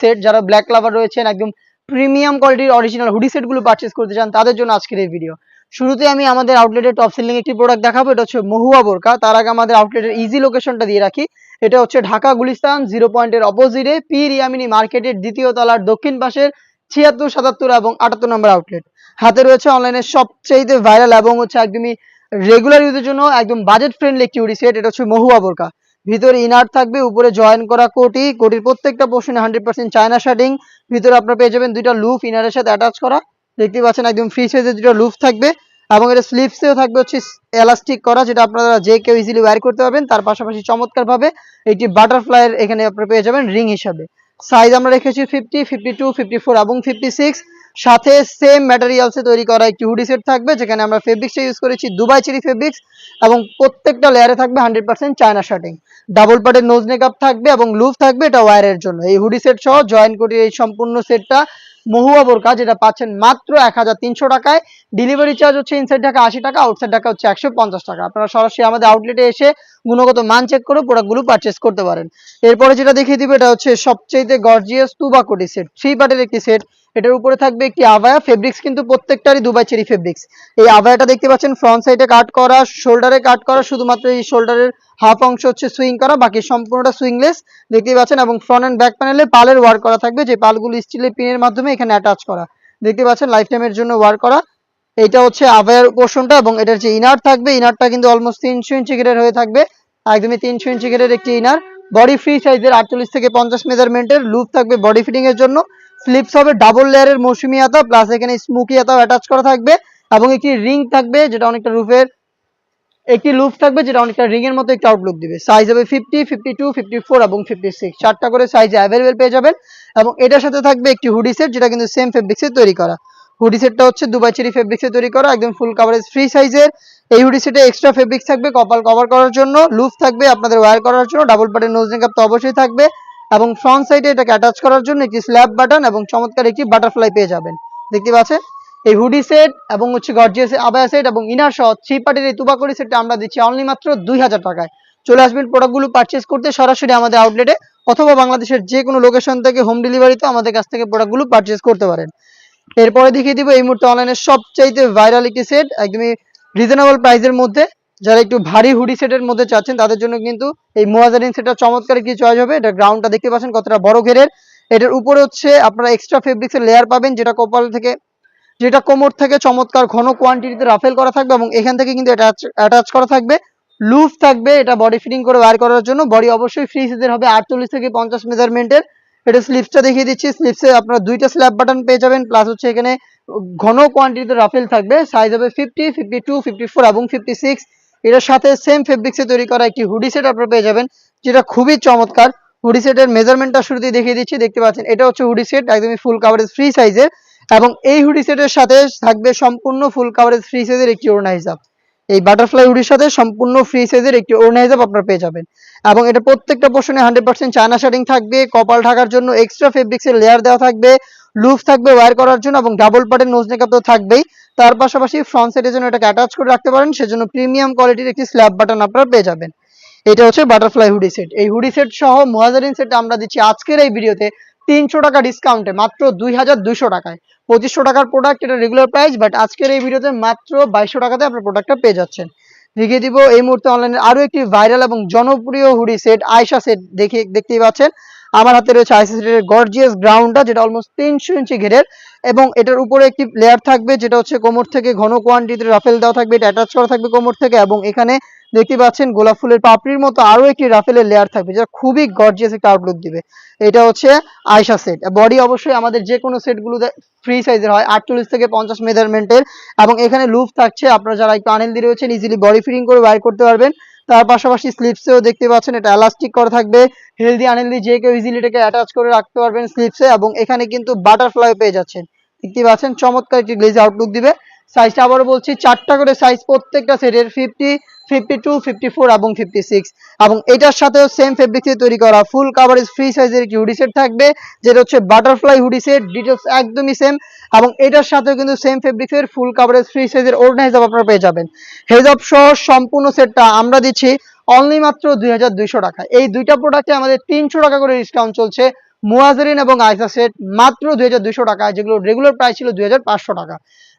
Set, যারা black লাভার রয়েছেন, একদম প্রিমিয়াম কোয়ালিটির অরিজিনাল হুডি সেট গুলো পারচেস করতে চান, তাদের জন্য আজকের এই ভিডিও। শুরুতে আমি আমাদের আউটলেটের টপ সেলিং একটি প্রোডাক্ট দেখাবো, এটা হচ্ছে মহুয়া বোরকা। তার আগে আমাদের আউটলেটের ইজি লোকেশনটা দিয়ে রাখি। এটা হচ্ছে ঢাকা গুলিস্তান 0 পয়েন্টের অপোজিটে পীর ইয়ামিনী মার্কেটের দ্বিতীয় তলার দক্ষিণ পাশের 76, 77 এবং 78 নম্বর আউটলেট। হাতে রয়েছে অনলাইনে সবচেয়ে ভাইরাল এবং হচ্ছে একদমই রেগুলার ইউজের জন্য একদম বাজেট ফ্রেন্ডলি একটি হুডি সেট। এটা হচ্ছে মহুয়া বোরকা। ভিতরে ইনার থাকবে, উপরে জয়েন করা কোটি, কোটির প্রত্যেকটা পোর্শনে 100% চায়না শার্টিং। ভিতরে আপনারা পেয়ে যাবেন দুইটা লুফ ইনারের সাথে অ্যাটাচ করা, দেখতে পাচ্ছেন একদম ফ্রি সাইজের দুটো লুফ থাকবে এবং এটা স্লিভসেও থাকবে হচ্ছে এলাস্টিক করা, যেটা আপনারা যে কেউ ইজিলি ওয়্যার করতে পারবেন। তার পাশাপাশি চমৎকার ভাবে একটি বাটারফ্লাইয়ের এখানে আপনারা পেয়ে যাবেন রিং হিসাবে। সাইজ আমরা রেখেছি 50, 52, 54 এবং 56। সাথে সেম ম্যাটেরিয়ালসে তৈরি করা একটি হুডি সেট থাকবে, যেখানে আমরা ফেব্রিক্সটা ইউজ করেছি দুবাই চেরি ফেব্রিক্স এবং প্রত্যেকটা লেয়ারে থাকবে 100% চায়না শার্টিং। ডাবল পার্টের নোজ নেকআপ থাকবে এবং লুফ থাকবে, এটা ওয়্যারের জন্য। এই হুডি সেট সহ জয়েন কোটির এই সম্পূর্ণ সেটটা মহুয়া বোরকা, যেটা পাচ্ছেন মাত্র 1300 টাকায়। ডেলিভারি চার্জ হচ্ছে ইনসাইড ঢাকা 80 টাকা, আউটসাইড ঢাকা হচ্ছে 150 টাকা। আপনারা সরাসরি আমাদের আউটলেটে এসে গুণগত মান চেক করে প্রোডাক্টগুলো পারচেস করতে পারেন। এরপরে যেটা দেখিয়ে দিব, এটা হচ্ছে সবচেয়ে গর্জিয়াস তুবা কোটি সেট, 3 পার্টের একটি সেট। এটার উপরে থাকবে একটি আভায়া, ফেব্রিক্স কিন্তু প্রত্যেকটারই দুবাই চেরি ফেব্রিক্স। এই আভায়াটা দেখতে পাচ্ছেন ফ্রন্ট সাইডে কাট করা, শোল্ডারে কাট করা, শুধুমাত্র এই শোল্ডারের হাফ অংশ হচ্ছে সুইং করা, বাকি সম্পূর্ণটা সুইংলেস দেখতে পাচ্ছেন। এবং ফ্রন্ট এন্ড ব্যাক প্যানেলে পালের ওয়ার্ক করা থাকবে, যে পালগুলো স্টিলের পিনের মাধ্যমে এখানে অ্যাটাচ করা, দেখতে পাচ্ছেন লাইফ টাইমের জন্য ওয়ার্ক করা। এইটা হচ্ছে আভায়ার পোর্শনটা এবং এটার যে ইনার থাকবে, ইনারটা কিন্তু অলমোস্ট 300 ইঞ্চি ঘেরের হয়ে থাকবে, একদমই 300 ইঞ্চি ঘেরের একটি ইনার। বডি ফ্রি সাইজের 48 থেকে 50 মেজারমেন্টের লুপ থাকবে বডি ফিটিং এর জন্য। স্লিপস হবে ডাবল লেয়ারের মৌসুমি হাতা, প্লাস এখানে স্মোকি হাতাও অ্যাটাচ করা থাকবে এবং একটি রিং থাকবে, যেটা অনেকটা রুফের একটি লুপ থাকবে, যেটা অনেকটা রিং এর মতো একটি আউটলুক দিবে। সাইজ হবে 50, 52, 54 এবং 56, 4টা করে সাইজে অ্যাভেলেবেল পেয়ে যাবেন। এবং এটার সাথে থাকবে একটি হুডি সেট, যেটা কিন্তু সেম ফেব্রিক্সে তৈরি করা। হুডি সেটটা হচ্ছে দুবাই চেরি ফেব্রিক্সে তৈরি করা, একদম ফুল কভারেজ ফ্রি সাইজের। এই হুডি সেটে এক্সট্রা ফেব্রিক্স থাকবে কপাল কভার করার জন্য, লুপ থাকবে আপনাদের ওয়্যার করার জন্য, ডাবল পার্টের নোজ নেকআপ তো অবশ্যই থাকবে এবং ফ্রন্ট সাইডে এটাকে অ্যাটাচ করার জন্য একটি স্ল্যাব বাটন এবং চমৎকার একটি বাটারফ্লাই পেয়ে যাবেন, দেখতে পাচ্ছেন। এই হুডি সেট এবং হচ্ছে গর্জিয়াস আবায়া সেট এবং ইনার সহ 3 পার্টের এই তুবাকড়ি সেটটা আমরা দিচ্ছি অনলি মাত্র 2000 টাকায়। চলে আসবেন প্রোডাক্টগুলো পারচেজ করতে সরাসরি আমাদের আউটলেটে, অথবা বাংলাদেশের যে কোনো লোকেশন থেকে হোম ডেলিভারিতে আমাদের কাছ থেকে প্রোডাক্টগুলো পারচেজ করতে পারেন। এরপরে দেখিয়ে দিব এই মুহূর্তে অনলাইনে সবচাইতে ভাইরাল একটি সেট, একদমই রিজনেবল প্রাইসের মধ্যে। যারা একটু ভারী হুডি সেটের মধ্যে চাচ্ছেন, তাদের জন্য কিন্তু এই মোয়াজারিন সেটটা চমৎকার একটি চয়েস হবে। এটা গ্রাউন্ডটা দেখতে পাচ্ছেন কতটা বড় ঘেরের। এটার উপরে হচ্ছে আপনারা এক্সট্রা ফেব্রিক্সের লেয়ার পাবেন, যেটা কোমর থেকে চমৎকার ঘন কোয়ান্টিটিতে রাফেল করা থাকবে এবং এখান থেকে কিন্তু এটা অ্যাটাচ করা থাকবে, লুফ থাকবে এটা বডি ফিটিং করে ওয়্যার করার জন্য। বডি অবশ্যই ফ্রি সাইজের হবে 48 থেকে 50 মেজারমেন্টের। এটা স্লিপসটা দেখিয়ে দিচ্ছি, স্লিপসে আপনারা দুইটা স্ল্যাব বাটন পেয়ে যাবেন, প্লাস হচ্ছে এখানে ঘন কোয়ান্টিটিতে রাফেল থাকবে। সাইজ হবে 50, 52, 54 এবং 56। এটার সাথে সেম ফেব্রিক্সে তৈরি করা একটি হুডি সেট আপনারা পেয়ে যাবেন, যেটা খুবই চমৎকার। হুডি সেটের মেজারমেন্টটা শুরুতেই দেখিয়ে দিচ্ছি, দেখতে পাচ্ছেন এটা হচ্ছে হুডি সেট, একদমই ফুল কাভারেজ ফ্রি সাইজের। এবং এই হুডি সেটের সাথে থাকবে সম্পূর্ণ ফুল কাভারেজ ফ্রি সাইজের একটি ওড়না হিজাব। এই বাটারফ্লাই হুডির সাথে সম্পূর্ণ ফ্রি সাইজের একটি ওড়না হিজাব আপনারা পেয়ে যাবেন। এবং এটা প্রত্যেকটা পোর্শনে 100% চায়না শার্টিং থাকবে, কপাল ঢাকার জন্য এক্সট্রা ফেব্রিক্সের লেয়ার দেওয়া থাকবে, লুফ থাকবে ওয়্যার করার জন্য এবং ডাবল পার্টের নোজ নেকআপ তো থাকবেই। তার পাশাপাশি ফ্রন্ট সাইডের জন্য এটাকে অ্যাটাচ করে রাখতে পারেন, সেজন্য প্রিমিয়াম কোয়ালিটির একটি স্ল্যাব বাটন আপনারা পেয়ে যাবেন। এটা হচ্ছে বাটারফ্লাই হুডি সেট। এই হুডি সেট সহ মুহাজিরিন সেট আমরা দিচ্ছি আজকের এই ভিডিওতে 300 টাকা ডিসকাউন্টে মাত্র 2200 টাকায়। 2500 টাকার প্রোডাক্ট, এটা রেগুলার প্রাইস, বাট আজকের এই ভিডিওতে মাত্র 2200 টাকাতে আপনার প্রোডাক্টটা পেয়ে যাচ্ছেন। দেখিয়ে দিব এই মুহূর্তে অনলাইনে আরো একটি ভাইরাল এবং জনপ্রিয় হুডি সেট, আয়শা সেট। দেখতেই পাচ্ছেন আমার হাতে রয়েছে আয়শা সেটের গর্জিয়াস গ্রাউন্ডটা, যেটা অলমোস্ট 300 ইঞ্চি ঘেরের এবং এটার উপরে একটি লেয়ার থাকবে, যেটা হচ্ছে কোমর থেকে ঘন কোয়ান্টিটির রাফেল দেওয়া থাকবে, এটা অ্যাটাচ করা থাকবে কোমর থেকে। এবং এখানে দেখতে পাচ্ছেন গোলাপ ফুলের পাপড়ির মতো আরো একটি রাফেলের লেয়ার থাকবে, যেটা খুবই গর্জিয়াস একটা আউটলুক দিবে। এটা হচ্ছে আয়শা সেট। বডি অবশ্যই আমাদের যে কোনো সেটগুলো ফ্রি সাইজের হয়, 48 থেকে 50 মেজারমেন্টের। এবং এখানে লুপ থাকছে, আপনারা যারা একটু আনহেলদি রয়েছেন ইজিলি বডি ফিটিং করে ওয়্যার করতে পারবেন। তার পাশাপাশি স্লিপসেও দেখতে পাচ্ছেন এটা এলাস্টিক করা থাকবে, হেলদি আনহেলদি যে কেউ ইজিলি এটাকে অ্যাটাচ করে রাখতে পারবেন স্লিপসে। এবং এখানে কিন্তু বাটারফ্লাই পেয়ে যাচ্ছেন, দেখতে পাচ্ছেন চমৎকার একটি গ্লেজ আউটলুক দিবে। সাইজটা আবারও বলছি, 4টা করে সাইজ প্রত্যেকটা সেটের, 50, 52, 54 এবং 56। এবং এটার সাথেও সেম ফেব্রিক্সে তৈরি করা ফুল কাভারেজ ফ্রি সাইজের একটি হুডি সেট থাকবে, যেটা হচ্ছে বাটারফ্লাই হুডি সেট। ডিটেলস একদমই সেম। এবং এটার সাথেও কিন্তু সেম ফেব্রিক্সের ফুল কাভারেজ ফ্রি সাইজের ওড়না হিসাব আপনারা পেয়ে যাবেন। হেজাব সহ সম্পূর্ণ সেটটা আমরা দিচ্ছি অনলি মাত্র 2200 টাকা। এই দুইটা প্রোডাক্টে আমাদের 300 টাকা করে ডিসকাউন্ট চলছে। মুয়াজেরিন এবং আইসা সেট মাত্র 2200 টাকা, যেগুলো রেগুলার প্রাইস ছিল 2500 টাকা।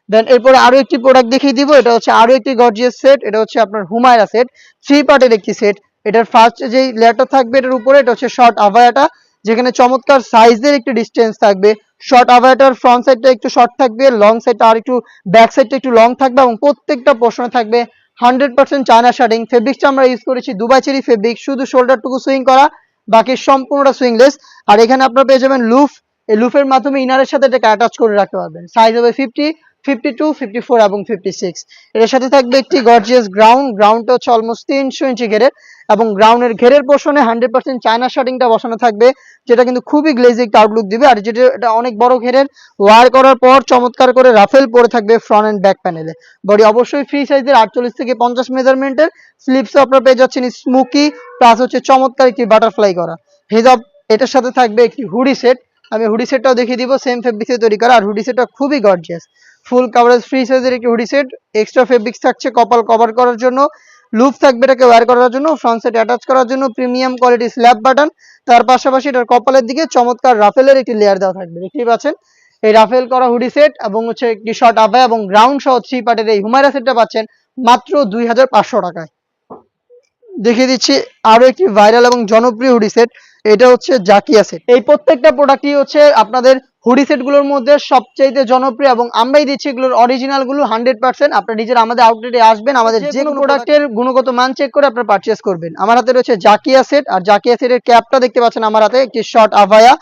দেন এরপরে আরো একটি প্রোডাক্ট দেখিয়ে দিব, এটা হচ্ছে আরো একটি গর্জিয়াস সেট, এটা হচ্ছে আপনার হুমায়রা সেট, 3 পার্টের একটি সেট। এটার ফার্স্ট যেই লেয়ারটা থাকবে এটার উপরে, এটা হচ্ছে শর্ট আভায়াটা, যেখানে চমৎকার সাইজের একটি ডিস্টেন্স থাকবে। শর্ট আভায়াটার ফ্রন্ট সাইডটা একটু শর্ট থাকবে, লং সাইডটা আর একটু, ব্যাক সাইডটা একটু লং থাকবে, এবং প্রত্যেকটা পোর্শনে থাকবে 100% চায়না শার্টিং। ফেব্রিক্সটা আমরা ইউজ করেছি দুবাই চেরি ফেব্রিক, শুধু শোল্ডারটুকু সুইং করা, বাকি সম্পূর্ণটা সুইংলেস। আর এখানে আপনারা পেয়ে যাবেন লুফ, এই লুফের মাধ্যমে ইনারের সাথে এটাকে অ্যাটাচ করে রাখতে পারবেন। সাইজ হবে 50, 52, 54 এবং 56। এর সাথে থাকবে একটি গর্জিয়াস গ্রাউন্ডটা হচ্ছে অলমোস্ট 300 ইঞ্চি ঘেরের, এবং গ্রাউন্ডের ঘেরের পোর্শনে 100% চায়না শার্টিংটা বসানো থাকবে, যেটা কিন্তু খুবই গ্লেজি একটা আউটলুক দিবে। আর যেটা এটা অনেক বড় ঘেরের, ওয়ার করার পর চমৎকার করে রাফেল পরে থাকবে ফ্রন্ট এন্ড ব্যাক প্যানেলে। বডি অবশ্যই ফ্রি সাইজের 48 থেকে 50 মেজারমেন্টের। স্লিপসও আপনারা পেয়ে যাচ্ছেন স্মোকি, প্লাস হচ্ছে চমৎকার একটি বাটারফ্লাই করা হেজাব। এটার সাথে থাকবে একটি হুডি সেট, আমি হুডি সেটটাও দেখিয়ে দিব, সেম ফেব্রিক্সে তৈরি করা। আর হুডি সেটটা খুবই গর্জিয়াস, ফুল কাভারেজ ফ্রি সাইজের একটি হুডি সেট। এক্সট্রা ফেব্রিক্স থাকছে কপাল কভার করার জন্য, লুপ থাকবে এটাকে ওয়্যার করার জন্য, ফ্রন্ট সাইড অ্যাটাচ করার জন্য প্রিমিয়াম কোয়ালিটি স্ল্যাব বাটন। তার পাশাপাশি এটার কপালের দিকে চমৎকার রাফেলের একটি লেয়ার দেওয়া থাকবে, দেখতেই পাচ্ছেন। এই রাফেল করা হুডি সেট এবং হচ্ছে একটি শর্ট আভায়া এবং গ্রাউন্ড সহ 3 পার্টের এই হুমায়রা সেটটা পাচ্ছেন মাত্র 2500 টাকায়। দেখিয়ে দিচ্ছি আরো একটি ভাইরাল এবং জনপ্রিয় হুডি সেট, এটা হচ্ছে জাকিয়া সেট। এই প্রত্যেকটা প্রোডাক্টই হচ্ছে আপনাদের হুডি সেট গুলোর মধ্যে সবচেয়ে জনপ্রিয়, এবং আমরাই দিচ্ছি এগুলোর অরিজিনাল গুলো 100%। আপনারা নিজেরা আমাদের আউটলেটে আসবেন, আমাদের যে কোনো প্রোডাক্টের গুণগত মান চেক করে আপনারা পারচেজ করবেন। আমার হাতে রয়েছে জাকিয়া সেট, আর জাকিয়া সেটের ক্যাপটা দেখতে পাচ্ছেন আমার হাতে, একটি শর্ট আভায়া,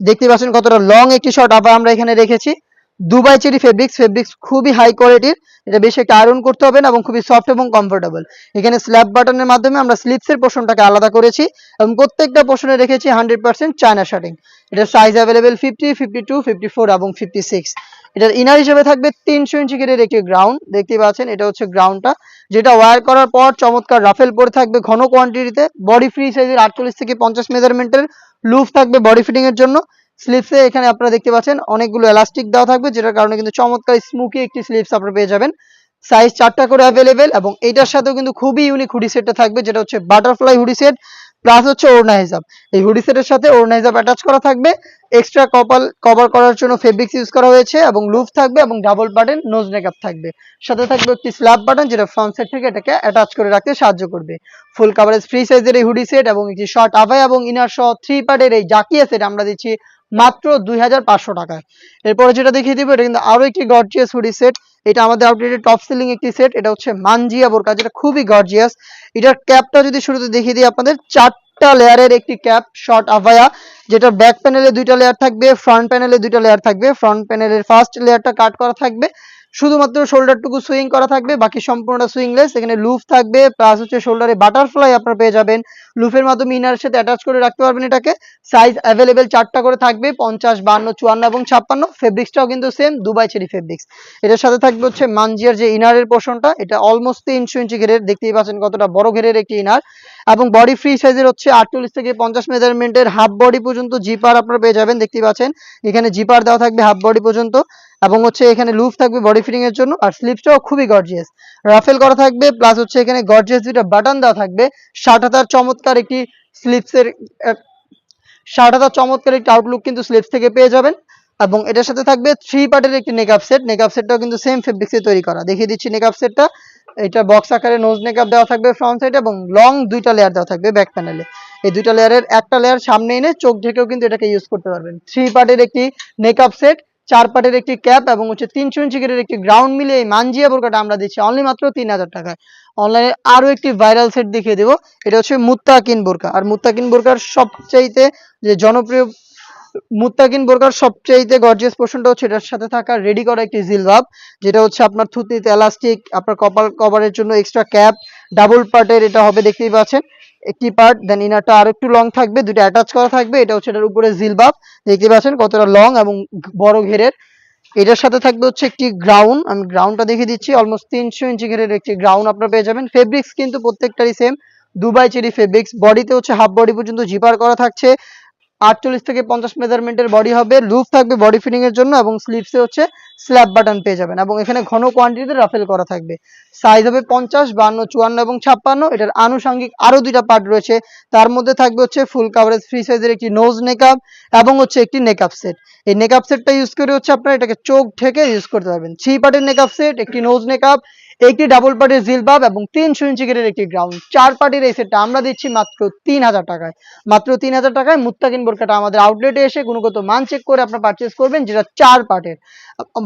দেখতে পাচ্ছেন কতটা লং একটি শর্ট আভায়া আমরা এখানে রেখেছি। দুবাই চেরি ফেব্রিক্স খুবই হাই কোয়ালিটির, এটা বেশি একটা আয়রন করতে হবে না এবং খুবই সফট এবং কমফোর্টেবল। এখানে স্ল্যাব বাটনের মাধ্যমে আমরা স্লিপসের পোর্শনটাকে আলাদা করেছি, এবং প্রত্যেকটা পোর্শনে রেখেছি 100% চায়না শার্টিং। এটার সাইজ অ্যাভেলেবেল 50, 52, 54 এবং 56। এটার ইনার হিসেবে থাকবে 300 ইঞ্চি গেরের একটি গ্রাউন্ড, দেখতেই পাচ্ছেন এটা হচ্ছে গ্রাউন্ডটা, যেটা ওয়্যার করার পর চমৎকার রাফেল পরে থাকবে ঘন কোয়ান্টিটিতে। বডি ফ্রি সাইজের 48 থেকে 50 মেজারমেন্টের লুপ থাকবে বডি ফিটিং এর জন্য। স্লিপসে এখানে আপনারা দেখতে পাচ্ছেন অনেকগুলো এলাস্টিক দেওয়া থাকবে, যেটার কারণে কিন্তু চমৎকার স্মুকি একটি স্লিপস আপনারা পেয়ে যাবেন। সাইজ 4টা করে অ্যাভেলেবেল, এবং এটার সাথেও কিন্তু খুবই ইউনিক হুডি সেটটা থাকবে, যেটা হচ্ছে বাটারফ্লাই হুডি সেট, প্লাস হচ্ছে ওড়না হিসাব। এই হুডি সেটের সাথে ওড়না হিসাব অ্যাটাচ করা থাকবে, এক্সট্রা কপাল কভার করার জন্য ফেব্রিক্স ইউজ করা হয়েছে, এবং লুপ থাকবে এবং ডাবল বাটন নোজ নেকআপ থাকবে। সাথে থাকবে একটি স্ল্যাব বাটন, যেটা ফ্রন্ট সাইড থেকে এটাকে অ্যাটাচ করে রাখতে সাহায্য করবে। ফুল কাভারেজ ফ্রি সাইজের এই হুডি সেট এবং একটি শর্ট আভায়া এবং ইনার সহ 3 পার্টের এই জাকিয়া সেট আমরা দিচ্ছি মাত্র 2500 টাকায়। এরপরে যেটা দেখিয়ে দিব, এটা কিন্তু আরো একটি গর্জিয়াস হুডি সেট, এটা আমাদের আউটলেটের টপ সেলিং একটি সেট। এটা হচ্ছে মানজিয়া বোরকা, যেটা খুবই গর্জিয়াস। এটার ক্যাপটা যদি শুরুতে দেখিয়ে দিই আপনাদের, 4টা লেয়ারের একটি ক্যাপ শর্ট আভায়া, যেটা ব্যাক প্যানেলে 2টা লেয়ার থাকবে, ফ্রন্ট প্যানেলে 2টা লেয়ার থাকবে। ফ্রন্ট প্যানেলের ফার্স্ট লেয়ারটা কাট করা থাকবে, শুধুমাত্র শোল্ডারটুকু সুইং করা থাকবে, বাকি সম্পূর্ণটা সুইংলেস। এখানে লুফ থাকবে, প্লাস হচ্ছে শোল্ডারে বাটারফ্লাই আপনারা পেয়ে যাবেন, লুফের মাধ্যমে ইনারের সাথে অ্যাটাচ করে রাখতে পারবেন এটাকে। সাইজ অ্যাভেলেবেল 4টা করে থাকবে, 50, 52, 54 এবং 56। ফেব্রিক্সটাও কিন্তু সেম দুবাই চেরি ফেব্রিক্স। এটার সাথে থাকবে হচ্ছে মানজিয়ার যে ইনারের পোর্শনটা, এটা অলমোস্ট 300 ইঞ্চি ঘেরের, দেখতেই পাচ্ছেন কতটা বড় ঘেরের একটি ইনার, এবং বডি ফ্রি সাইজের হচ্ছে 48 থেকে 50 মেজারমেন্টের হাফ বডি পর্যন্ত জিপার আপনারা পেয়ে যাবেন, দেখতেই পাচ্ছেন এখানে জিপার দেওয়া থাকবে হাফ বডি পর্যন্ত, এবং হচ্ছে এখানে লুপ থাকবে বডি ফিটিং এর জন্য। আর স্লিপসটাও খুবই গর্জিয়াস, রাফেল করা থাকবে, প্লাস হচ্ছে এখানে গর্জিয়াস দুইটা বাটন দেওয়া থাকবে। শার্ট হাতার চমৎকার একটি স্লিপসের শার্ট হাতার চমৎকার একটি আউটলুক কিন্তু স্লিপস থেকে পেয়ে যাবেন। এবং এটার সাথে থাকবে 3 পার্টের একটি নেকআপ সেট, নেকআপ সেটটাও কিন্তু সেম ফেব্রিক্সে তৈরি করা। দেখিয়ে দিচ্ছি নেকআপ সেটটা, এটা বক্স আকারে নোজ নেকআপ দেওয়া থাকবে ফ্রন্ট সাইডে, এবং লং 2টা লেয়ার দেওয়া থাকবে ব্যাক প্যানেলে। এই 2টা লেয়ারের একটা লেয়ার সামনে এনে চোখ ঢেকেও কিন্তু এটাকে ইউজ করতে পারবেন। 3 পার্টের একটি নেকআপ সেট, 4 পার্টের একটি ক্যাপ, এবং হচ্ছে 300 ইঞ্চি গেরের একটি গ্রাউন্ড মিলে এই মানজিয়া বোরকাটা আমরা দিচ্ছি অনলি মাত্র 3000 টাকায়। অনলাইনে আরো একটি ভাইরাল সেট দেখিয়ে দেবো, এটা হচ্ছে মুত্তাকিন বোরকা। আর মুত্তাকিন বোরকার সবচাইতে যে জনপ্রিয় মুত্তাকিন বোরকার সবচাইতে গর্জিয়াস পোর্শনটা হচ্ছে এটার সাথে থাকা রেডি করা একটি জিলবাব, যেটা হচ্ছে আপনার থুতনিতে এলাস্টিক, আপনার কপাল কভারের জন্য এক্সট্রা ক্যাপ, ডাবল পার্টের এটা হবে, দেখতেই পাচ্ছেন একটি পার্ট। দেন ইনারটা আরো একটু লং থাকবে, দুটো অ্যাটাচ করা থাকবে। এটা হচ্ছে এটার উপরে জিলবাব, দেখতে পাচ্ছেন কতটা লং এবং বড় ঘেরের। এটার সাথে থাকবে হচ্ছে একটি গ্রাউন্ড, আমি গ্রাউন্ডটা দেখিয়ে দিচ্ছি, অলমোস্ট 300 ইঞ্চি ঘেরের একটি গ্রাউন্ড আপনারা পেয়ে যাবেন। ফেব্রিক্স কিন্তু প্রত্যেকটারই সেম দুবাই চেরি ফেব্রিক্স। বডিতে হচ্ছে হাফ বডি পর্যন্ত জিপার করা থাকছে, 48 থেকে 50 মেজারমেন্টের বডি হবে, লুপ থাকবে বডি ফিটিং এর জন্য এবং স্লিপসে হচ্ছে স্ল্যাব বাটন পেয়ে যাবেন এবং এখানে ঘন কোয়ান্টিটিতে রাফেল করা থাকবে। সাইজ হবে 50, 52, 54 এবং 56। এটার আনুষঙ্গিক আরো দুইটা পার্ট রয়েছে, তার মধ্যে থাকবে হচ্ছে ফুল কাভারেজ ফ্রি সাইজের একটি নোজ নেকআপ এবং হচ্ছে একটি নেকআপ সেট। এই নেকআপ সেটটা ইউজ করে হচ্ছে আপনারা এটাকে চোখ ঢেকে ইউজ করতে পারবেন। 3 পার্টের নেকআপ সেট, একটি নোজ নেকআপ, একটি ডাবল পার্টের জিলবাব এবং 300 ইঞ্চি গেটের একটি গ্রাউন্ড। 4 পার্টির এই সেটটা আমরা দিচ্ছি মাত্র 3000 টাকায়। মাত্র 3000 টাকায় মুত্তাকিন বোরকাটা আমাদের আউটলেটে এসে গুণগত মান চেক করে আপনারা পারচেজ করবেন, যেটা 4 পার্টের।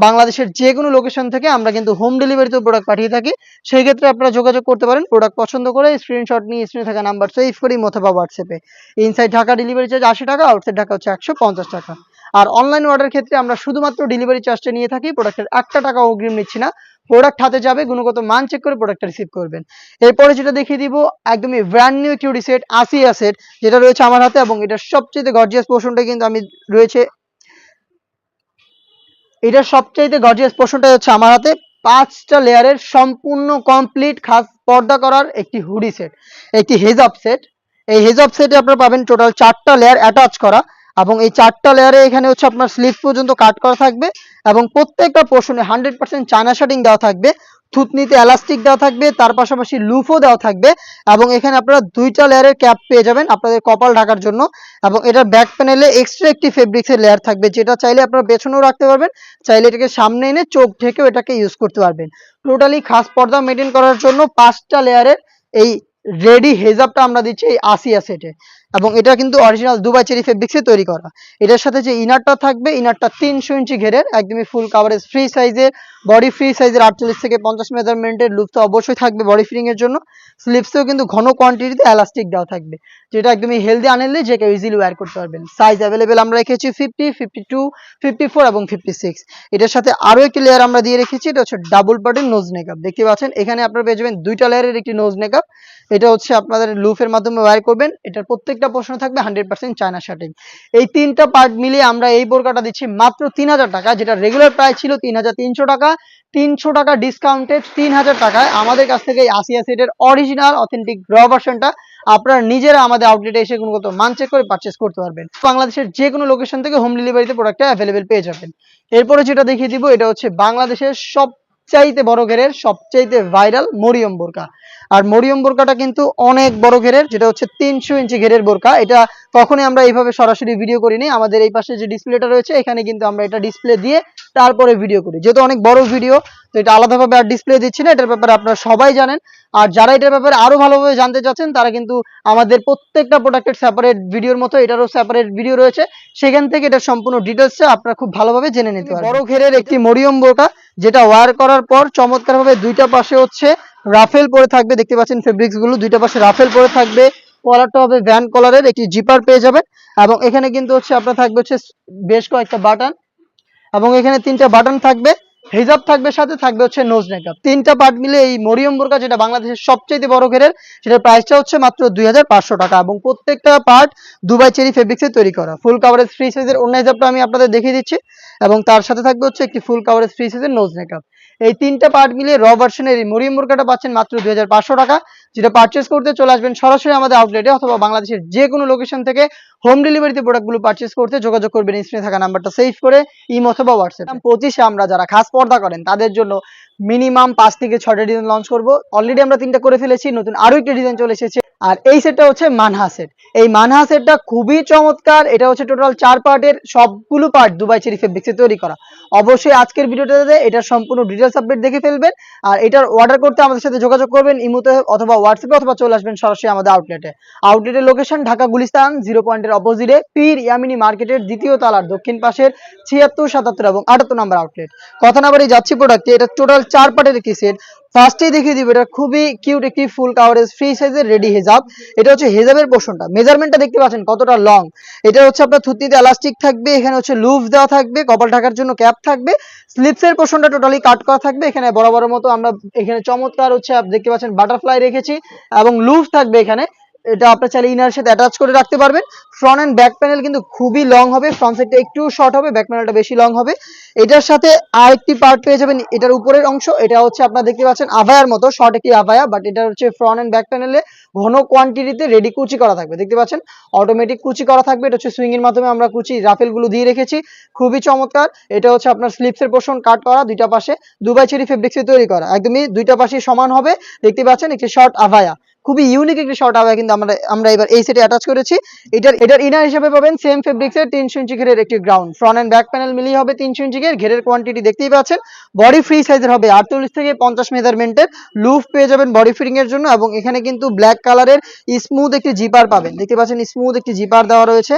বাংলাদেশের যে কোনো লোকেশন থেকে আমরা কিন্তু হোম ডেলিভারিতে প্রোডাক্ট পাঠিয়ে থাকি। সেই ক্ষেত্রে আপনারা যোগাযোগ করতে পারেন, প্রোডাক্ট পছন্দ করে স্ক্রিনশট নিয়ে স্ক্রিনে থাকা নাম্বার সেভ করি অথবা হোয়াটসঅ্যাপে। ইনসাইড ঢাকা ডেলিভারি চার্জ 80 টাকা, আউটসাইড ঢাকা হচ্ছে 150 টাকা। আর অনলাইন অর্ডার ক্ষেত্রে আমরা শুধুমাত্র ডেলিভারি চার্জটা নিয়ে থাকি, প্রোডাক্টের 1 টাকা অগ্রিম নিচ্ছি না। প্রোডাক্ট হাতে যাবে, গুণগত মান চেক করে প্রোডাক্টটা রিসিভ করবেন। এরপরে যেটা দেখিয়ে দিব একদমই ব্র্যান্ড নিউ কিউডি সেট, আসিয়া সেট, যেটা রয়েছে আমার হাতে এবং এটার সবচেয়ে গর্জিয়াস পোর্শনটা কিন্তু আমি রয়েছে, এটার সবচাইতে গর্জিয়াস পোর্শনটা হচ্ছে আমার হাতে 5টা লেয়ারের সম্পূর্ণ কমপ্লিট খাস পর্দা করার একটি হুডি সেট, একটি হেজাব সেট। এই হেজাব সেটে আপনারা পাবেন টোটাল 4টা লেয়ার অ্যাটাচ করা এবং এই 4টা লেয়ারে এখানে হচ্ছে আপনার স্লিভ পর্যন্ত কাট করা থাকবে এবং প্রত্যেকটা পোর্শনে 100% চায়না শার্টিং দেওয়া থাকবে, থুতনিতে এলাস্টিক দেওয়া থাকবে, তার পাশাপাশি লুফও দেওয়া থাকবে এবং এখানে আপনারা 2টা লেয়ারের ক্যাপ পেয়ে যাবেন আপনাদের কপাল ঢাকার জন্য এবং এটার ব্যাক প্যানেলে এক্সট্রা একটি ফেব্রিক্সের লেয়ার থাকবে, যেটা চাইলে আপনারা পেছনেও রাখতে পারবেন, চাইলে এটাকে সামনে এনে চোখ ঢেকেও এটাকে ইউজ করতে পারবেন। টোটালি খাস পর্দা মেনটেন করার জন্য 5টা লেয়ারের এই রেডি হেজাবটা আমরা দিচ্ছি এই আসিয়া সেটে এবং এটা কিন্তু অরিজিনাল দুবাই চেরি ফেব্রিক্সে তৈরি করা। এটার সাথে যে ইনারটা থাকবে, ইনারটা 300 ইঞ্চি ঘেরের, একদমই ফুল কাভারেজ ফ্রি সাইজের, বডি ফ্রি সাইজের 48 থেকে 50 মেজারমেন্টের, লুপ তো অবশ্যই থাকবে বডি ফিটিং এর জন্য। স্লিপসেও কিন্তু ঘন কোয়ান্টিটিতে এলাস্টিক দেওয়া থাকবে, যেটা একদমই হেলদি আনহেলদি যে কেউ ইজিলি ওয়্যার করতে পারবেন। সাইজ অ্যাভেলেবেল আমরা রেখেছি 50, 52, 54 এবং 56। এটার সাথে আরো একটি লেয়ার আমরা দিয়ে রেখেছি, এটা হচ্ছে ডাবল পার্টের নোজ নেকআপ। দেখতে পাচ্ছেন এখানে আপনারা পেয়ে যাবেন 2টা লেয়ারের একটি নোজ নেকআপ, এটা হচ্ছে আপনাদের লুফের মাধ্যমে ওয়্যার করবেন। এটার প্রত্যেকটা পোর্শনে থাকবে 100% চায়না শার্টিং। এই 3টা পার্ট মিলিয়ে আমরা এই বোরকাটা দিচ্ছি মাত্র 3000 টাকা, যেটা রেগুলার প্রাইস ছিল 3300 টাকা। 300 টাকা ডিসকাউন্টে 3000 টাকায় আমাদের কাছ থেকে এই আসিয়া সেটের অরিজিনাল অথেন্টিক র ভার্সনটা আপনারা নিজেরা আমাদের আউটলেটে এসে গুণগত মান চেক করে পারচেজ করতে পারবেন। বাংলাদেশের যে কোনো লোকেশন থেকে হোম ডেলিভারিতে প্রোডাক্টটা অ্যাভেলেবেল পেয়ে যাবেন। এরপরে যেটা দেখিয়ে দিব, এটা হচ্ছে বাংলাদেশের সবচাইতে বড় ঘেরের সবচাইতে ভাইরাল মরিয়ম বোরকা। আর মরিয়ম বোরকাটা কিন্তু অনেক বড় ঘেরের, যেটা হচ্ছে 300 ইঞ্চি ঘেরের বোরকা। এটা কখনোই আমরা এইভাবে সরাসরি ভিডিও করিনি, আমাদের এই পাশে যে ডিসপ্লেটা রয়েছে এখানে কিন্তু আমরা এটা ডিসপ্লে দিয়ে তারপরে ভিডিও করি, যেহেতু অনেক বড় ভিডিও তো এটা আলাদাভাবে আর ডিসপ্লে দিচ্ছি না। এটার ব্যাপারে আপনারা সবাই জানেন, আর যারা এটার ব্যাপারে আরো ভালোভাবে জানতে চাচ্ছেন তারা কিন্তু আমাদের প্রত্যেকটা প্রোডাক্টের সেপারেট ভিডিওর মতো এটারও সেপারেট ভিডিও রয়েছে, সেখান থেকে এটার সম্পূর্ণ ডিটেলসটা আপনারা খুব ভালোভাবে জেনে নিতে পারবেন। বড় ঘেরের একটি মরিয়ম বোরকা, যেটা ওয়্যার করার পর চমৎকারভাবে 2টা পাশে হচ্ছে রাফেল পরে থাকবে। দেখতে পাচ্ছেন ফেব্রিক্স গুলো 2টা পাশে রাফেল পরে থাকবে। কলারটা হবে ভ্যান কলারের, একটি জিপার পেয়ে যাবেন এবং এখানে কিন্তু হচ্ছে আপনার থাকবে হচ্ছে বেশ কয়েকটা বাটন এবং এখানে 3টা বাটন থাকবে, হিজাব থাকবে, সাথে থাকবে হচ্ছে নোজ নেকআপ। 3টা পার্ট মিলে এই মরিয়ম বোরকা, যেটা বাংলাদেশের সবচেয়ে বড় ঘেরের, সেটার প্রাইসটা হচ্ছে মাত্র 2500 টাকা এবং প্রত্যেকটা পার্ট দুবাই চেরি ফেব্রিক্সে তৈরি করা। ফুল কাভারেজ ফ্রি সাইজের অন্য হিজাবটা আমি আপনাদের দেখিয়ে দিচ্ছি এবং তার সাথে থাকবে হচ্ছে একটি ফুল কাভারেজ ফ্রি সাইজের নোজ নেকআপ। এই 3টা পার্ট মিলিয়ে র ভার্সনের এই মরিয়ম বোরকাটা পাচ্ছেন মাত্র 2500 টাকা, যেটা পারচেজ করতে চলে আসবেন সরাসরি আমাদের আউটলেটে অথবা বাংলাদেশের যে কোনো লোকেশন থেকে হোম ডেলিভারিতে প্রোডাক্টগুলো পারচেজ করতে যোগাযোগ করবেন স্ক্রিনে থাকা নাম্বারটা সেভ করে ইমো অথবা হোয়াটসঅ্যাপ। 25-এ আমরা যারা খাস পর্দা করেন তাদের জন্য মিনিমাম 5 থেকে 6টা ডিজাইন লঞ্চ করব। অলরেডি আমরা 3টা করে ফেলেছি, নতুন আরো একটা ডিজাইন চলে এসেছে। আর এই সেটটা হচ্ছে মানহা সেট। এই মানহা সেটটা খুবই চমৎকার, এটা হচ্ছে টোটাল 4 পার্টের, সবগুলো পার্ট দুবাই চেরি ফেব্রিক্সে তৈরি করা। অবশ্যই আজকের ভিডিওটাতে এটার সম্পূর্ণ ডিটেইলস আপডেট দেখে ফেলবেন আর এটার অর্ডার করতে আমাদের সাথে যোগাযোগ করবেন ইমোতে অথবা হোয়াটসঅ্যাপে অথবা চলে আসবেন সরাসরি আমাদের আউটলেটে। আউটলেটের লোকেশন ঢাকা গুলিস্তান 0 পয়েন্টের অপোজিটে পীর ইয়ামিনী মার্কেটের দ্বিতীয় তলার দক্ষিণ পাশের 76, 77 এবং 78 নম্বর আউটলেট। কথা না বাড়ি যাচ্ছি প্রোডাক্টে। এটা টোটাল 4 পার্টের একটি সেট। ফার্স্টেই দেখিয়ে দিব, এটা খুবই কিউট একটি ফুল কাভারেজ ফ্রি সাইজের রেডি হেজাব। এটা হচ্ছে হেজাবের পোর্শনটা, মেজারমেন্টটা দেখতে পাচ্ছেন কতটা লং। এটা হচ্ছে আপনার থুতনিতে এলাস্টিক থাকবে, এখানে হচ্ছে লুফ দেওয়া থাকবে, কপাল ঢাকার জন্য ক্যাপ থাকবে, স্লিপসের পোর্শনটা টোটালি কাট করা থাকবে। এখানে বরাবরের মতো আমরা এখানে চমৎকার হচ্ছে দেখতে পাচ্ছেন বাটারফ্লাই রেখেছি এবং লুফ থাকবে এখানে। এটা আপনার চাইলে ইনারের সাথে অ্যাটাচ করে রাখতে পারবেন। ফ্রন্ট এন্ড ব্যাক প্যানেল কিন্তু খুবই লং হবে, ফ্রন্ট সাইডটা একটু শর্ট হবে, ব্যাক প্যানেলটা বেশি লং হবে। এটার সাথে আরেকটি পার্ট পেয়ে যাবেন, এটার উপরের অংশ, এটা হচ্ছে আপনারা দেখতে পাচ্ছেন আভায়ার মতো শর্ট একটি আভায়া, বাট এটা হচ্ছে ফ্রন্ট এন্ড ব্যাক প্যানেলে ঘন কোয়ান্টিটিতে রেডি কুচি করা থাকবে। দেখতে পাচ্ছেন অটোমেটিক কুচি করা থাকবে, এটা হচ্ছে সুইং এর মাধ্যমে আমরা কুচি রাফেল গুলো দিয়ে রেখেছি, খুবই চমৎকার। এটা হচ্ছে আপনার স্লিপসের পোর্শন কাট করা, দুইটা পাশে দুবাই চেরি ফেব্রিক্সে তৈরি করা, একদমই দুইটা পাশে সমান হবে। দেখতে পাচ্ছেন একটি শর্ট আভায়া, খুবই ইউনিক একটি শর্ট আভায়া কিন্তু আমরা এবার এই সেটে অ্যাটাচ করেছি। এটার ইনার হিসেবে পাবেন সেম ফেব্রিক্সের 300 ইঞ্চি ঘেরের একটি ground, front end back panel মিলিয়ে হবে 300 ইঞ্চি ঘেরের কোয়ান্টিটি দেখতেই পাচ্ছেন। বডি ফ্রি সাইজের হবে 48 থেকে 50 মেজারমেন্টের, লুফ পেয়ে যাবেন বডি ফিটিং এর জন্য, এবং এখানে কিন্তু ব্ল্যাক কালারের স্মুথ একটি জিপার পাবেন। দেখতে পাচ্ছেন স্মুথ একটি জিপার দেওয়া রয়েছে,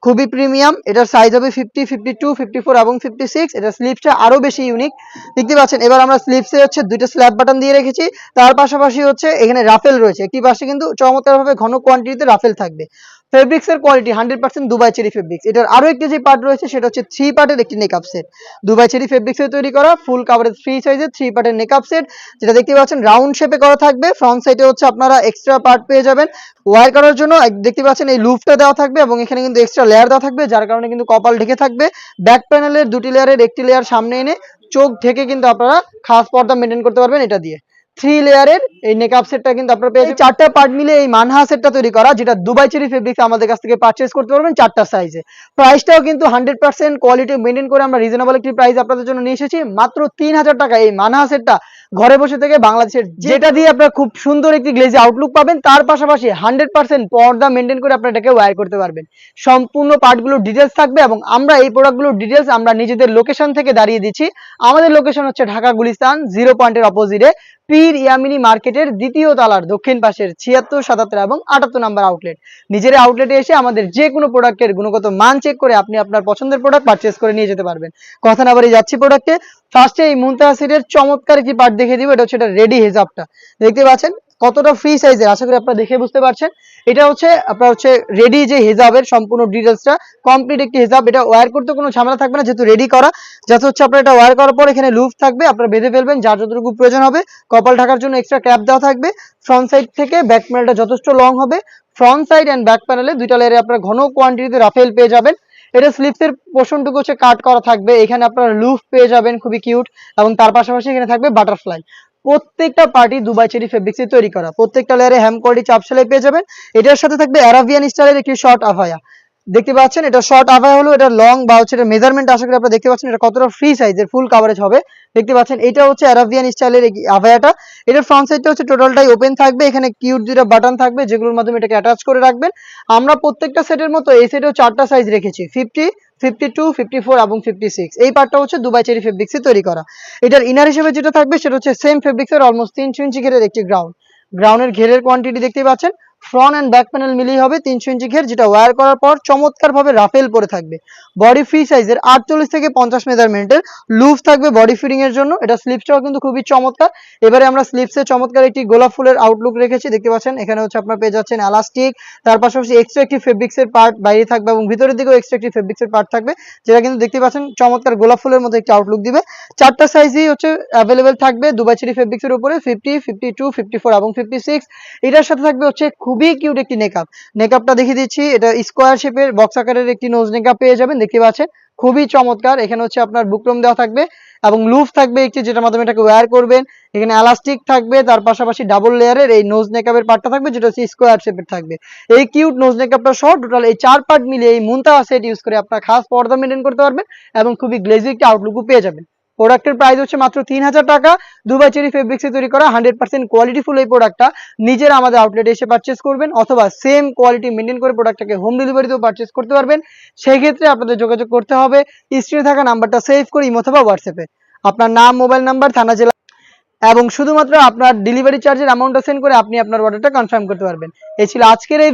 খুবই প্রিমিয়াম। এটার সাইজ হবে 50, 52, 54 এবং 56। এটা স্লিপসটা আরো বেশি ইউনিক দেখতে পাচ্ছেন। এবার আমরা স্লিপসে হচ্ছে দুইটা স্ল্যাব বাটন দিয়ে রেখেছি, তার পাশাপাশি হচ্ছে এখানে রাফেল রয়েছে, একটি পাশে কিন্তু চমৎকারভাবে ঘন কোয়ান্টিটিতে রাফেল থাকবে। ফেব্রিক্স এর কোয়ালিটি 100% দুবাই চেরি ফেব্রিক্স। এটার আরো একটি যে পার্ট রয়েছে সেটা হচ্ছে 3 পার্টের একটি নেকআপ সেট, দুবাই চেরি ফেব্রিক্স এর তৈরি করা ফুল কাভারেজ ফ্রি সাইজের 3 পার্টের নেকআপ সেট, যেটা দেখতে পাচ্ছেন রাউন্ড শেপে করা থাকবে। ফ্রন্ট সাইডে হচ্ছে আপনারা এক্সট্রা পার্ট পেয়ে যাবেন ওয়্যার করার জন্য, দেখতে পাচ্ছেন এই লুফটা দেওয়া থাকবে এবং এখানে কিন্তু এক্সট্রা লেয়ার দেওয়া থাকবে, যার কারণে কিন্তু কপাল ঢেকে থাকবে। ব্যাক প্যানেলের দুটি লেয়ারের একটি লেয়ার সামনে এনে চোখ ঢেকে কিন্তু আপনারা খাস পর্দা মেনটেন করতে পারবেন এটা দিয়ে। 3 লেয়ারের এই নেকআপ সেটটা কিন্তু আপনারা পেয়ে যাবেন। 4টা পার্ট মিলে এই মানহা সেটটা তৈরি করা, যেটা দুবাই চেরি ফেব্রিক্স আমাদের কাছ থেকে পারচেজ করতে পারবেন 4টা সাইজে। প্রাইসটাও কিন্তু 100% কোয়ালিটি মেনটেন করে আমরা রিজনেবল একটি প্রাইস আপনাদের জন্য নিয়ে এসেছি, মাত্র 3000 টাকা এই মানহা সেটটা ঘরে বসে থেকে বাংলাদেশের, যেটা দিয়ে আপনারা খুব সুন্দর একটি গ্লেজি আউটলুক পাবেন, তার পাশাপাশি 100% পর্দা মেনটেন করে আপনারা এটাকে ওয়্যার করতে পারবেন। সম্পূর্ণ পার্টগুলোর ডিটেলস থাকবে এবং আমরা এই প্রোডাক্টগুলোর ডিটেলস আমরা নিজেদের লোকেশন থেকে দাঁড়িয়ে দিচ্ছি। আমাদের লোকেশন হচ্ছে ঢাকা গুলিস্তান 0 পয়েন্টের অপোজিটে পীর ইয়ামিনী মার্কেটের দ্বিতীয় তলার দক্ষিণ পাশের 76, 77 এবং 78 নাম্বার আউটলেট। নিজের আউটলেটে এসে আমাদের যে কোনো প্রোডাক্টের গুণগত মান চেক করে আপনি আপনার পছন্দের প্রোডাক্ট পারচেজ করে নিয়ে যেতে পারবেন। কথা না বাড়িয়ে যাচ্ছি প্রোডাক্টে। ফার্স্টে এই মুনতাহা সেটের চমৎকার একটি পার্ট দেখিয়ে দিব, এটা হচ্ছে এটা রেডি হিজাবটা। দেখতে পাচ্ছেন কতটা ফ্রি সাইজের, আশা করি আপনারা দেখে বুঝতে পারছেন। এটা হচ্ছে আপনার হচ্ছে রেডি যে হিজাবের সম্পূর্ণ ডিটেলসটা, কমপ্লিট একটি হিজাব। এটা ওয়্যার করতে কোনো ঝামেলা থাকবে না, যেহেতু রেডি করা। যাতে হচ্ছে আপনার এটা ওয়্যার করার পর এখানে লুপ থাকবে, আপনারা বেঁধে ফেলবেন যার যতটুকু প্রয়োজন হবে। কপাল ঢাকার জন্য এক্সট্রা ক্যাপ দেওয়া থাকবে। ফ্রন্ট সাইড থেকে ব্যাক প্যানেলটা যথেষ্ট লং হবে। ফ্রন্ট সাইড এন্ড ব্যাক প্যানেলে দুইটা লেয়ারে আপনারা ঘন কোয়ান্টিটিতে রাফেল পেয়ে যাবেন। এটা স্লিপসের পোর্শনটুকু হচ্ছে কাট করা থাকবে, এখানে আপনারা লুপ পেয়ে যাবেন খুবই কিউট, এবং তার পাশাপাশি এখানে থাকবে বাটারফ্লাই। প্রত্যেকটা পার্টি দুবাই চেরি ফেব্রিক্সে তৈরি করা, প্রত্যেকটা লেয়ারে হ্যাম কোয়ালিটি চাপ সেলাই পেয়ে যাবেন। এটার সাথে থাকবে অ্যারাবিয়ান স্টাইলের একটি শর্ট আভায়া। দেখতে পাচ্ছেন এটা শর্ট আভায়া হলো, এটা লং বা হচ্ছে এটা মেজারমেন্ট আশা করি আপনারা দেখতে পাচ্ছেন এটা কতটা ফ্রি সাইজের ফুল কভারেজ হবে। দেখতে পাচ্ছেন এটা হচ্ছে অ্যারাবিয়ান স্টাইলের আভায়াটা। এটার ফ্রন্ট সাইডটা হচ্ছে টোটালটাই ওপেন থাকবে, এখানে কিউট দুইটা বাটন থাকবে যেগুলোর মাধ্যমে এটাকে অ্যাটাচ করে রাখবেন। আমরা প্রত্যেকটা সেটের মতো এই সেটেও 4টা সাইজ রেখেছি, 50, 52, 54 এবং 56। এই পার্টটা হচ্ছে দুবাই চেরি ফেব্রিক্সে তৈরি করা। এটার ইনার হিসেবে যেটা থাকবে সেটা হচ্ছে সেম ফেব্রিক্সের অলমোস্ট 300 ইঞ্চি ঘেরের একটি গ্রাউন্ডের ঘেরের কোয়ান্টিটি দেখতে পাচ্ছেন। ফ্রন্ট এন্ড ব্যাক প্যানেল মিলিয়ে হবে 300 ইঞ্চি ঘের, যেটা ওয়্যার করার পর চমৎকার ভাবে রাফেল পরে থাকবে। বডি ফ্রি সাইজের 48 থেকে 50 মেজারমেন্টের, লুজ থাকবে বডি ফিটিং এর জন্য। এটা স্লিপসটাও কিন্তু খুবই চমৎকার। এবারে আমরা স্লিপসে চমৎকার একটি গোলাপ ফুলের আউটলুক রেখেছি, দেখতে পাচ্ছেন। এখানে হচ্ছে আপনারা পেয়ে যাচ্ছেন এলাস্টিক, তার পাশাপাশি এক্সট্রা একটি ফেব্রিক্সের পার্ট বাইরে থাকবে এবং ভিতরের দিকেও এক্সট্রা একটি ফেব্রিক্সের পার্ট থাকবে, যেটা কিন্তু দেখতে পাচ্ছেন চমৎকার গোলাপ ফুলের মতো একটি আউটলুক দিবে। 4টা সাইজই হচ্ছে অ্যাভেলেবেল থাকবে দুবাই চেরি ফেব্রিক্সের উপরে, 50, 52, 54 এবং 56। এটার সাথে থাকবে হচ্ছে খুবই কিউট একটি নেকআপটা দেখিয়ে দিচ্ছি। এটা স্কোয়ার শেপের বক্স আকারের একটি নোজ নেকআপ পেয়ে যাবেন, দেখতে পাচ্ছেন খুবই চমৎকার। এখানে হচ্ছে আপনার বুকরম দেওয়া থাকবে এবং লুফ থাকবে একটি, যেটার মাধ্যমে এটাকে ওয়্যার করবেন। এখানে এলাস্টিক থাকবে, তার পাশাপাশি ডাবল লেয়ারের এই নোজ নেকআপের পার্টটা থাকবে, যেটা হচ্ছে স্কোয়ার শেপের থাকবে। এই কিউট নোজ নেকআপটা সহ টোটাল এই 4 পার্ট মিলে এই মুনতাহা সেট ইউজ করে আপনার খাস পর্দা মেনটেন করতে পারবেন এবং খুবই গ্লেজি একটি আউটলুকও পেয়ে যাবেন। প্রোডাক্টের প্রাইস হচ্ছে মাত্র 3000 টাকা। দুবাই চেরি ফেব্রিক্সে তৈরি করা 100% কোয়ালিটিফুল এই প্রোডাক্টটা নিজেরা আমাদের আউটলেটে এসে পারচেজ করবেন, অথবা সেম কোয়ালিটি মেনটেন করে প্রোডাক্টটাকে হোম ডেলিভারিতেও পারচেজ করতে পারবেন। সেই ক্ষেত্রে আপনাদের যোগাযোগ করতে হবে স্ক্রিনে থাকা নাম্বারটা সেভ করে ইমো অথবা হোয়াটসঅ্যাপে আপনার নাম, মোবাইল নাম্বার, থানা, জেলা এবং শুধুমাত্র আপনার ডেলিভারি চার্জের অ্যামাউন্টটা সেন্ড করে আপনি আপনার অর্ডারটা কনফার্ম করতে পারবেন। এই ছিল আজকের এই